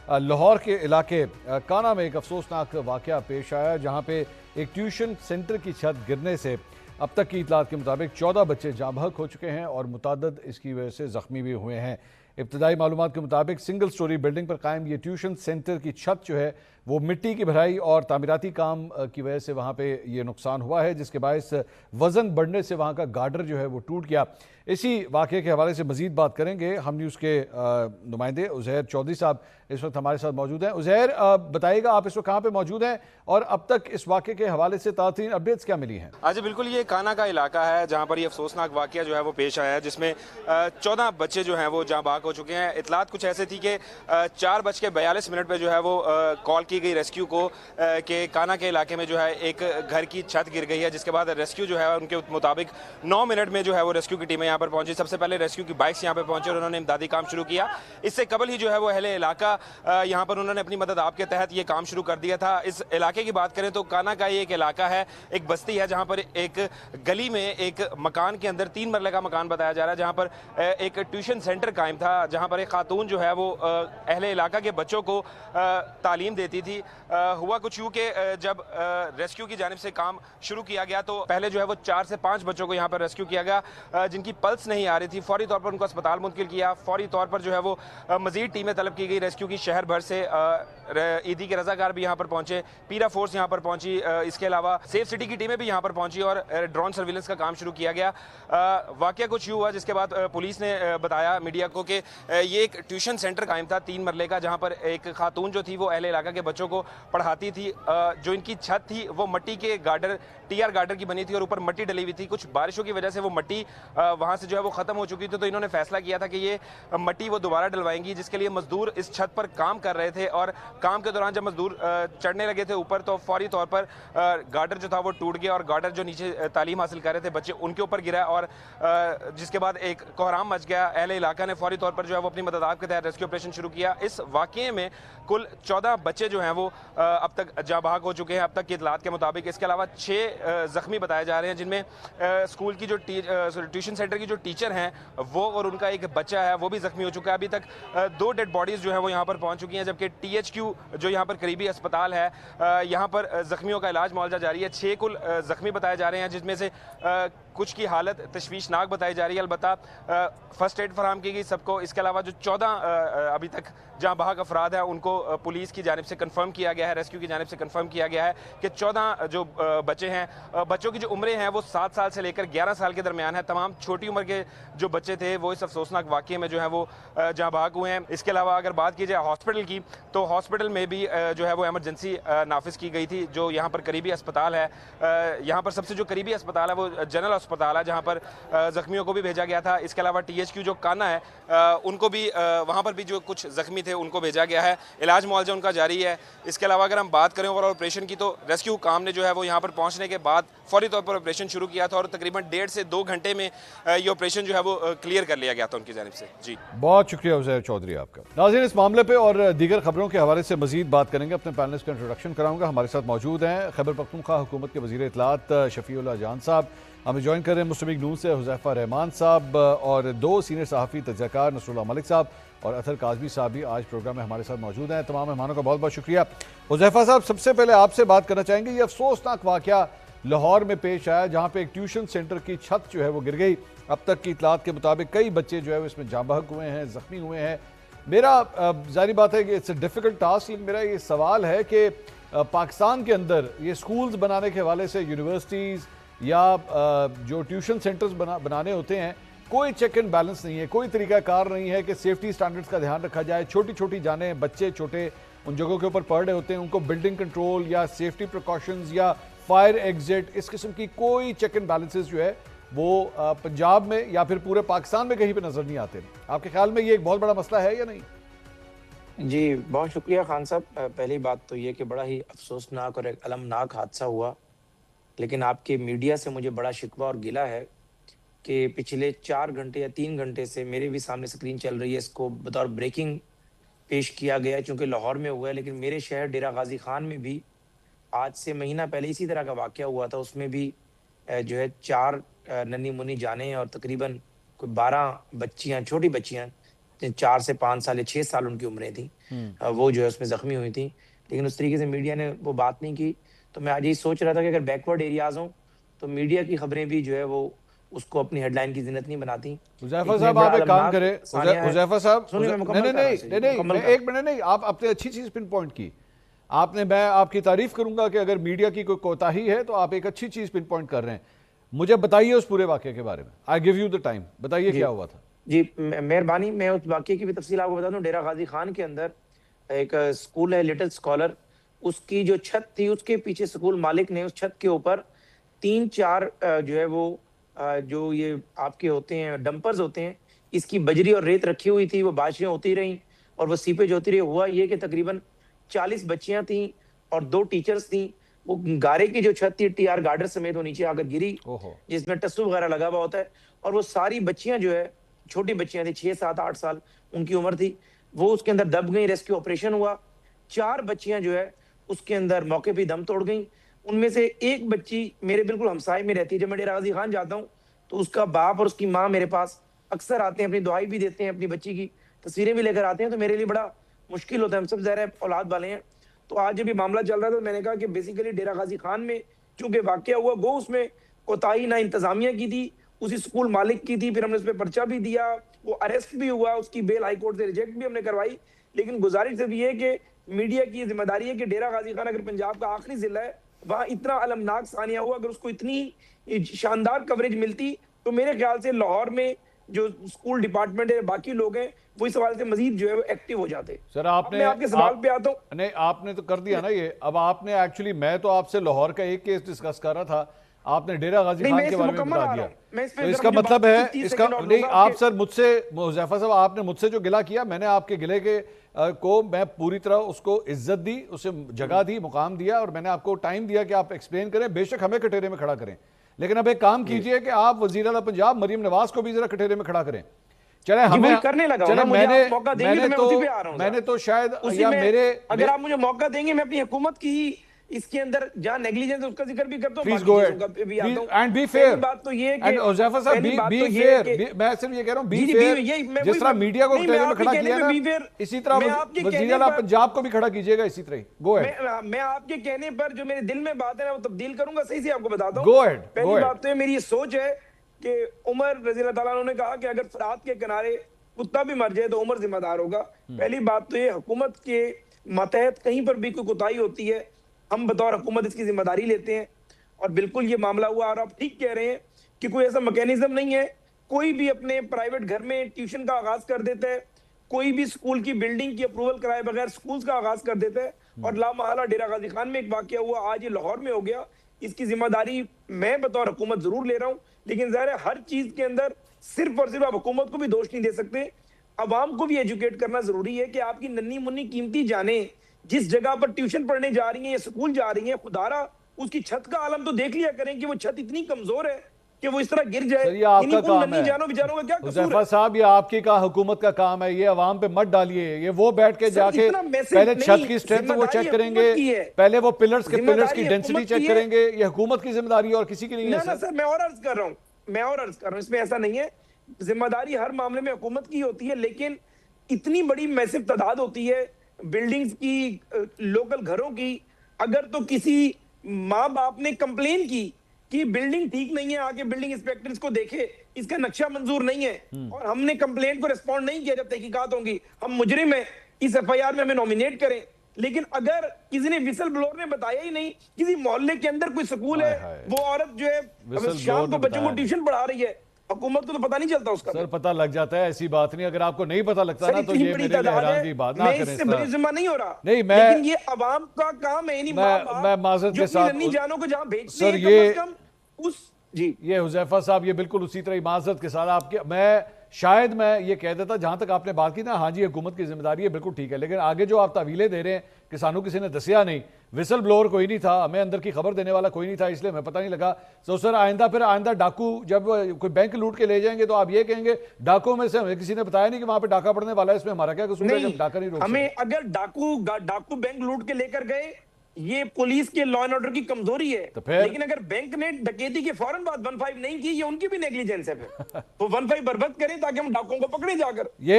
لاہور کے علاقے کانا میں ایک افسوسناک واقعہ پیش آیا جہاں پہ ایک ٹیوشن سینٹر کی چھت گرنے سے اب تک کی اطلاعات کے مطابق 14 بچے جاں بحق ہو چکے ہیں اور متعدد اس کی وجہ سے زخمی بھی ہوئے ہیں۔ ابتدائی معلومات کے مطابق سنگل سٹوری بلڈنگ پر قائم یہ ٹیوشن سینٹر کی چھت جو ہے وہ مٹی کی بھرائی اور تعمیراتی کام کی وجہ سے وہاں پہ یہ نقصان ہوا ہے، جس کے باعث وزن بڑھنے سے وہاں کا گارڈر جو ہے وہ ٹوٹ گیا۔ اسی واقعے کے حوالے سے مزید بات کریں گے ہم نیوز کے نمائندے عزیر چودھری صاحب اس وقت ہمارے ساتھ موجود ہیں۔ عزیر، بتائیے گا آپ اس وقت کہاں پہ موجود ہیں اور اب تک اس واقعے کے حوالے سے تازہ اپڈیٹس کیا ملی ہیں؟ جی بالکل، یہ کانا کا علاقہ ہے جہاں پر یہ افسوسناک واقعہ جو ہے وہ پیش آیا ہے، جس میں 14 بچے جو ہیں وہ جاں بحق ہو چکے ہیں۔ اطلاعات کچھ ایسے تھی کہ 4:42 پہ جو ہے وہ کال کی گئی ریسکیو کو کہ کانا کے علاقے میں جو ہے ایک گھر کی چھت گر گئی ہے، جس کے بعد ریسکیو جو ہے ان کے مطابق 9 منٹ میں جو ہے وہ ریسکیو کی ٹیمیں یہاں پر پہنچی۔ سب سے پہلے ریسکیو کی بائکس یہاں پہ پہنچے اور انہوں نے امدادی کام شروع کیا۔ اس سے قبل ہی جو ہے وہ اہل علاقہ یہاں پر انہوں نے اپنی مدد آپ کے تحت یہ کام شروع کر دیا تھا۔ اس علاقے کی بات کریں تو کانا کا یہ ایک علاقہ ہے، ایک بستی ہے جہاں پر ایک گلی میں ایک مکان کے اندر 3 مرلے کا مکان بتایا جا رہا ہے، جہاں پر ایک ٹیوشن سینٹر قائم تھا، جہاں پر ایک خاتون جو ہے وہ اہل علاقہ کے بچوں کو تعلیم دیتی تھی۔ ہوا کچھ یوں کہ جب ریسکیو کی جانب سے کام شروع کیا گیا تو پہلے جو ہے وہ 4 سے 5 بچوں کو یہاں پر ریسکیو کیا گیا جن کی پلس نہیں آ رہی تھی۔ فوری طور پر ان کو اسپتال منتقل کیا، فوری طور پر جو ہے وہ مزید ٹیمیں طلب کی گئی ریسکیو کی۔ شہر بھر سے عیدی کے رضاکار بھی یہاں پر پہنچے، پیرا فورس یہاں پر پہنچی، اس کے علاوہ سیف سٹی کی ٹیمیں بھی یہاں پر پہنچی اور ڈرون سرویلنس کا کام شروع کیا گیا۔ واقعہ کچھ یوں ہوا جس کے بعد پولیس نے بتایا میڈیا کو کہ یہ ایک ٹیوشن سینٹر قائم تھا 3 مرلے کا، جہاں پر ایک خاتون جو تھی وہ اہل علاقہ کے بچوں کو پڑھاتی تھی۔ جو ان کی چھت تھی وہ مٹی کے گارڈر ٹی آر گارڈر کی بنی تھی اور اوپر مٹی ڈلی ہوئی تھی۔ کچھ بارشوں کی وجہ سے وہ مٹی وہاں سے جو ہے وہ ختم ہو چکی تھی، تو انہوں نے فیصلہ کیا تھا کہ یہ مٹی وہ دوبارہ ڈلوائیں گی، جس کے لیے مزدور اس چھت پر کام کر رہے تھے اور کام کے دوران جب مزدور چڑھنے لگے تھے اوپر تو فوری طور پر گارڈر جو تھا وہ ٹوٹ گیا اور گارڈر جو نیچے تعلیم حاصل کر رہے تھے بچے ان کے اوپر گرا اور جس کے بعد ایک کوہرام مچ گیا۔ اہل علاقہ نے فوری طور پر جو ہے وہ اپنی مدد آپ کے تحت ریسکیو آپریشن شروع کیا۔ اس واقعے میں کل 14 بچے جو ہیں وہ اب تک جاں بحق ہو چکے ہیں اب تک کی اطلاعات کے مطابق۔ اس کے علاوہ 6 زخمی بتائے جا رہے ہیں، جن میں اسکول کی جو ٹیوشن سینٹر کی جو ٹیچر ہیں وہ اور ان کا ایک بچہ ہے وہ بھی زخمی ہو چکا ہے۔ ابھی تک 2 ڈیڈ باڈیز جو ہیں وہ یہاں پر پہنچ چکی ہیں، جبکہ THQ جو یہاں پر قریبی اسپتال ہے یہاں پر زخمیوں کا علاج معالجہ جاری ہے۔ 6 کل زخمی بتائے جا رہے ہیں، جس میں سے کچھ کی حالت تشویشناک بتائی جا رہی ہے، البتہ فرسٹ ایڈ فراہم کی گئی سب کو۔ اس کے علاوہ جو 14 ابھی تک جاں بحق افراد ہیں ان کو پولیس کی جانب سے کنفرم کیا گیا ہے، ریسکیو کی جانب سے کنفرم کیا گیا ہے کہ 14 جو بچے ہیں، بچوں کی جو عمریں ہیں وہ 7 سال سے لے کر 11 سال کے درمیان ہے۔ تمام چھوٹی عمر کے جو بچے تھے وہ اس افسوسناک واقعے میں جو ہے وہ جاں بحق ہوئے ہیں۔ اس کے علاوہ اگر بات کی جائے ہاسپٹل کی تو ہاسپٹل میں بھی جو ہے وہ ایمرجنسی نافذ کی گئی تھی، جو یہاں پر قریبی اسپتال ہے۔ یہاں پر سب سے جو قریبی اسپتال ہے وہ جنرل اسپتال ہے، جہاں پر زخمیوں کو بھی بھیجا گیا تھا۔ اس کے علاوہ THQ جو کانا ہے ان کو بھی وہاں پر بھی جو کچھ زخمی تھے ان کو بھیجا گیا ہے، علاج معالجہ ان کا جاری ہے۔ اس کے علاوہ اگر ہم بات کریں اوور آل آپریشن کی تو ریسکیو حکام نے جو ہے وہ یہاں پر پہنچنے کے بعد فوری طور پر آپریشن شروع کیا تھا اور تقریباً 1.5 سے 2 گھنٹے میں یہ آپریشن جو ہے وہ کلیئر کر لیا گیا تھا ان کی جانب سے۔ جی بہت شکریہ عزیر چودھری آپ کا۔ ناظرین، اس معاملے پہ اور دیگر خبروں کے حوالے سے مزید بات کریں گے، اپنے پینلسٹ کا انٹروڈکشن کراؤں گا۔ ہمارے ساتھ موجود ہیں خیبر پختونخوا حکومت کے وزیر اطلاعات شفیع اللہ جان صاحب، ہمیں جوائن کر رہے ہیں مسلم لیگ نون سے حذیفہ رحمان صاحب اور 2 سینئر صحافی تجزیہ کار نصر اللہ ملک صاحب اور اطہر کاظمی صاحب بھی آج پروگرام میں ہمارے ساتھ موجود ہیں۔ تمام مہمانوں کا بہت بہت شکریہ۔ حذیفہ صاحب، سب سے پہلے آپ سے بات کرنا چاہیں گے، یہ افسوسناک واقعہ لاہور میں پیش آیا جہاں پہ ایک ٹیوشن سینٹر کی چھت جو ہے وہ گر گئی۔ اب تک کی اطلاعات کے مطابق کئی بچے جو ہے وہ اس میں جاں بحق ہوئے ہیں، زخمی ہوئے ہیں۔ میرا ظاہری بات ہے کہ اٹس اے ڈیفیکلٹ ٹاسک، لیکن میرا یہ سوال ہے کہ پاکستان کے اندر یہ سکولز بنانے کے حوالے سے یونیورسٹیز یا جو ٹیوشن سینٹرز بنانے ہوتے ہیں، کوئی چیک اینڈ بیلنس نہیں ہے، کوئی طریقہ کار نہیں ہے کہ سیفٹی سٹینڈرڈز کا دھیان رکھا جائے۔ چھوٹی چھوٹی جانیں بچے چھوٹے ان جگہوں کے اوپر پڑھ رہے ہوتے ہیں، ان کو بلڈنگ کنٹرول یا سیفٹی پریکاشنز یا فائر ایگزٹ اس قسم کی کوئی چیک اینڈ بیلنسز جو ہے وہ پنجاب میں یا پھر پورے پاکستان میں کہیں پہ نظر نہیں آتے۔ آپ کے خیال میں یہ ایک بہت بڑا مسئلہ ہے یا نہیں؟ جی بہت شکریہ خان صاحب۔ پہلی بات تو یہ کہ بڑا ہی افسوسناک اور ایک المناک حادثہ ہوا، لیکن آپ کے میڈیا سے مجھے بڑا شکوہ اور گلہ ہے کہ پچھلے 4 گھنٹے یا 3 گھنٹے سے میرے بھی سامنے سکرین چل رہی ہے، اس کو بطور بریکنگ پیش کیا گیا ہے چونکہ لاہور میں ہوا ہے، لیکن میرے شہر ڈیرہ غازی خان میں بھی آج سے مہینہ پہلے اسی طرح کا واقعہ ہوا تھا۔ اس میں بھی جو ہے 4 ننھی منی جانیں اور تقریباً کوئی 12 بچیاں، چھوٹی بچیاں 4 سے 5 سال یا 6 سال ان کی عمریں تھیں، وہ جو ہے اس میں زخمی ہوئی تھیں، لیکن اس طریقے سے میڈیا نے وہ بات نہیں کی. تو میں آج یہی سوچ رہا تھا کہ اگر بیکورڈ ایریاز ہوں تو میڈیا کی خبریں بھی جو ہے وہ اس کو اپنی ہیڈ لائن کی زینت نہیں بناتی. حذیفہ صاحب آپ ایک کام کریں، حذیفہ صاحب نہیں ایک منٹ نہیں، آپ اپنے اچھی چیز پن پوائنٹ کی آپ نے، میں آپ کی تعریف کروں گا کہ اگر میڈیا کی کوئی کوتاہی ہے تو آپ ایک اچھی چیز پن پوائنٹ کر رہے ہیں. مجھے بتائیے اس پورے واقعے کے بارے میں. آئی گیو یو دا ٹائم، بتائیے کیا ہوا تھا. جی مہربانی، میں اس واقعے کی بھی تفصیل آپ کو بتا دوں. ڈیرہ غازی خان کے اندر ایک سکول ہے لٹل اسکالر، اس کی جو چھت تھی اس کے پیچھے سکول مالک نے اس چھت کے اوپر 3-4 جو ہے وہ جو یہ آپ کے ہوتے ہیں ڈمپرز ہوتے ہیں، اس کی بجری اور ریت رکھی ہوئی تھی. وہ بارشیں ہوتی رہیں اور وہ سیپیج ہوتی رہی. ہوا یہ کہ تقریباً 40 بچیاں تھیں اور 2 ٹیچرز تھیں. وہ گارے کی جو چھت تھی ٹی آر گارڈر سمیت وہ نیچے آ کر گری، جس میں ٹسو وغیرہ لگا ہوا ہوتا ہے. اور وہ ساری بچیاں جو ہے چھوٹی بچیاں تھیں، 6 7 8 سال ان کی عمر تھی، وہ اس کے اندر دب گئیں. ریسکیو آپریشن ہوا. 4 بچیاں جو ہے اس کے اندر موقع پہ دم توڑ گئیں. ان میں سے ایک بچی میرے بالکل ہمسائے میں رہتی ہے. جب میں ڈیرہ غازی خان جاتا ہوں تو اس کا باپ اور اس کی ماں میرے پاس اکثر آتے ہیں، اپنی دعائی بھی دیتے ہیں، اپنی بچی کی تصویریں بھی لے کر آتے ہیں. تو میرے لیے بڑا مشکل ہوتا ہے، ہم سب ظاہر ہے اولاد والے ہیں. تو آج جب یہ معاملہ چل رہا تھا تو میں نے کہا کہ بیسیکلی ڈیرہ غازی خان میں چونکہ واقعہ ہوا، گو اس میں کوتاہی نہ انتظامیہ کی تھی، اسی سکول مالک کی تھی. پھر ہم نے اس پہ پرچہ بھی دیا، وہ اریسٹ بھی ہوا، اس کی بیل ہائی کورٹ سے ریجیکٹ بھی ہم نے کروائی. لیکن گزارش صرف یہ ہے کہ میڈیا کی ذمہ داری ہے کہ ڈیرہ غازی خان اگر پنجاب کا آخری ضلع ہے، وہاں اتنا المناک ثانیہ ہوا، اگر اس کو اتنی شاندار کوریج ملتی تو میرے خیال سے لاہور میں جو سکول ڈپارٹمنٹ ہے، باقی لوگ ہیں، وہ اس حوالے سے مزید جو ہے وہ ایکٹیو ہو جاتے. سر آپ نے، میں آپ کے سوال پہ آتا ہوں. نہیں آپ نے تو کر دیا نا یہ. اب آپ نے ایکچولی، میں تو آپ سے لاہور کا ایک کیس ڈسکس کر رہا تھا، آپ نے ڈیرہ غازی خان کے بارے میں بتا دیا. تو اس کا مطلب ہے، اس کا نہیں، آپ سر مجھ سے، حذیفہ صاحب آپ نے مجھ سے جو گلہ کیا، میں نے آپ کے گلے کے کو میں پوری طرح اس کو عزت دی، اسے جگہ دی، مقام دیا، اور میں نے آپ کو ٹائم دیا کہ آپ ایکسپلین کریں. بے شک ہمیں کٹہرے میں کھڑا کریں، لیکن اب ایک کام کیجئے کہ آپ وزیر اعلیٰ پنجاب مریم نواز کو بھی ذرا کٹہرے میں کھڑا کریں. چلیں ہمیں کرنے لگا، میں نے تو شاید یا میرے، اگر آپ مجھے موقع دیں گے میں اپنی حکومت کی اس کے اندر جہاں نیگلیجنس اس کا ذکر بھی کرتا ہوں. Please go ahead and be fair. بات تو یہ ہے کہ حذیفہ صاحب بی فیئر، میں صرف یہ کہہ رہا ہوں بی فیئر. جس طرح میڈیا کو کٹہرے میں کھڑا کیا نا، اسی طرح وزیر اعلیٰ پنجاب کو بھی کھڑا کیجئے گا اسی طرح. Go ahead. میں آپ کے کہنے پر جو میرے دل میں بات ہے وہ تبدیل کروں گا. صحیح سے آپ کو بتاتا ہوں. Go ahead. پہلی بات تو میری یہ سوچ ہے کہ عمر رضی اللہ تعالیٰ نے کہا کہ اگر فرات کے کنارے کتا بھی مر جائے تو عمر ذمہ دار ہوگا. پہلی بات تو یہ حکومت کے ماتحت کہیں پر بھی کوئی کوتاہی ہوتی ہے، ہم بطور حکومت اس کی ذمہ داری لیتے ہیں. اور بالکل یہ معاملہ ہوا، اور آپ ٹھیک کہہ رہے ہیں کہ کوئی ایسا میکینزم نہیں ہے. کوئی بھی اپنے پرائیویٹ گھر میں ٹیوشن کا آغاز کر دیتا ہے، کوئی بھی سکول کی بلڈنگ کی اپروول کرائے بغیر سکولز کا آغاز کر دیتا ہے. اور لا محالہ ڈیرہ غازی خان میں ایک واقعہ ہوا، آج یہ لاہور میں ہو گیا. اس کی ذمہ داری میں بطور حکومت ضرور لے رہا ہوں، لیکن ظاہر ہے ہر چیز کے اندر صرف اور صرف آپ حکومت کو بھی دوش نہیں دے سکتے. عوام کو بھی ایجوکیٹ کرنا ضروری ہے کہ آپ کی ننھی منی قیمتی جانیں جس جگہ پر ٹیوشن پڑھنے جا رہی ہیں یا سکول جا رہی ہیں، خدارہ اس کی چھت کا عالم تو دیکھ لیا کریں کہ وہ چھت اتنی کمزور ہے کہ وہ اس طرح گر جائے. یہ آپ کا کام ہے حذیفہ صاحب، یہ آپ کی کا حکومت کا کام ہے. یہ عوام پہ مت ڈالیے. یہ وہ بیٹھ کے جا کے پہلے چھت کی سٹرینتھ وہ چیک کریں گے، پہلے وہ پلرز کی ڈینسٹی چیک کریں گے. یہ حکومت کی ذمہ داری ہے اور کسی کی نہیں ہے. سر میں اور عرض کر رہا ہوں اس میں ایسا نہیں ہے. ذمہ داری ہر معاملے میں حکومت کی ہوتی ہے، لیکن اتنی بڑی میسو تعداد ہوتی ہے بلڈنگز کی، لوکل گھروں کی. اگر تو کسی ماں باپ نے کمپلین کی کہ بلڈنگ ٹھیک نہیں ہے، آگے بلڈنگ انسپیکٹرز کو دیکھے، اس کا نقشہ منظور نہیں ہے، اور ہم نے کمپلین کو ریسپونڈ نہیں کیا، جب تحقیقات ہوں گی ہم مجرم ہیں، اس ایف آئی آر میں ہمیں نومینیٹ کریں. لیکن اگر کسی نے ویسل بلور نے بتایا ہی نہیں، کسی محلے کے اندر کوئی سکول ہے، وہ عورت جو ہے شام کو بچوں کو ٹیوشن پڑھا رہی ہے، حکومت کو تو پتہ نہیں چلتا اس کا. سر پتہ لگ جاتا ہے، ایسی بات نہیں. اگر آپ کو نہیں پتہ لگتا نا تو یہ میرے لیے حیران کی بات نہ کریں. میں اس سے بڑی ذمہ نہیں ہو رہا، نہیں لیکن یہ عوام کا کام ہے. میں معذرت کے ساتھ جو اپنی جانوں کو جہاں بھیجتے سر، ہیں کم از کم اس یہ حذیفہ صاحب یہ بالکل اسی طرح معذرت کے ساتھ آپ کے، میں شاید میں یہ کہہ دیتا جہاں تک آپ نے بات کی نا، ہاں جی حکومت کی ذمہ داری ہے، بالکل ٹھیک ہے. لیکن آگے جو آپ تعویلیں دے رہے ہیں کہ سانو کسی نے دسیا نہیں، ویسل بلور کوئی نہیں تھا، ہمیں اندر کی خبر دینے والا کوئی نہیں تھا، اس لیے ہمیں پتہ نہیں لگا. تو سر آئندہ ڈاکو جب کوئی بینک لوٹ کے لے جائیں گے تو آپ یہ کہیں گے ڈاکو میں سے ہمیں کسی نے بتایا نہیں کہ وہاں پہ ڈاکہ پڑنے والا ہے، اس میں ہمارا کیا قصور ہے جب ڈاکہ نہیں روک سکتے. ہمیں اگر ڈاکو بینک لوٹ کے لے کر گئے، یہ پولیس کے لا اینڈ آرڈر کی کمزوری ہے. لیکن اگر بینک نے ڈکیتی کے فوراً بعد 15 نہیں کی، یہ ان کی بھی نیگلیجنس ہے. وہ 15 برباد کریں تاکہ ہم ڈاکوں کو پکڑیں جا کر.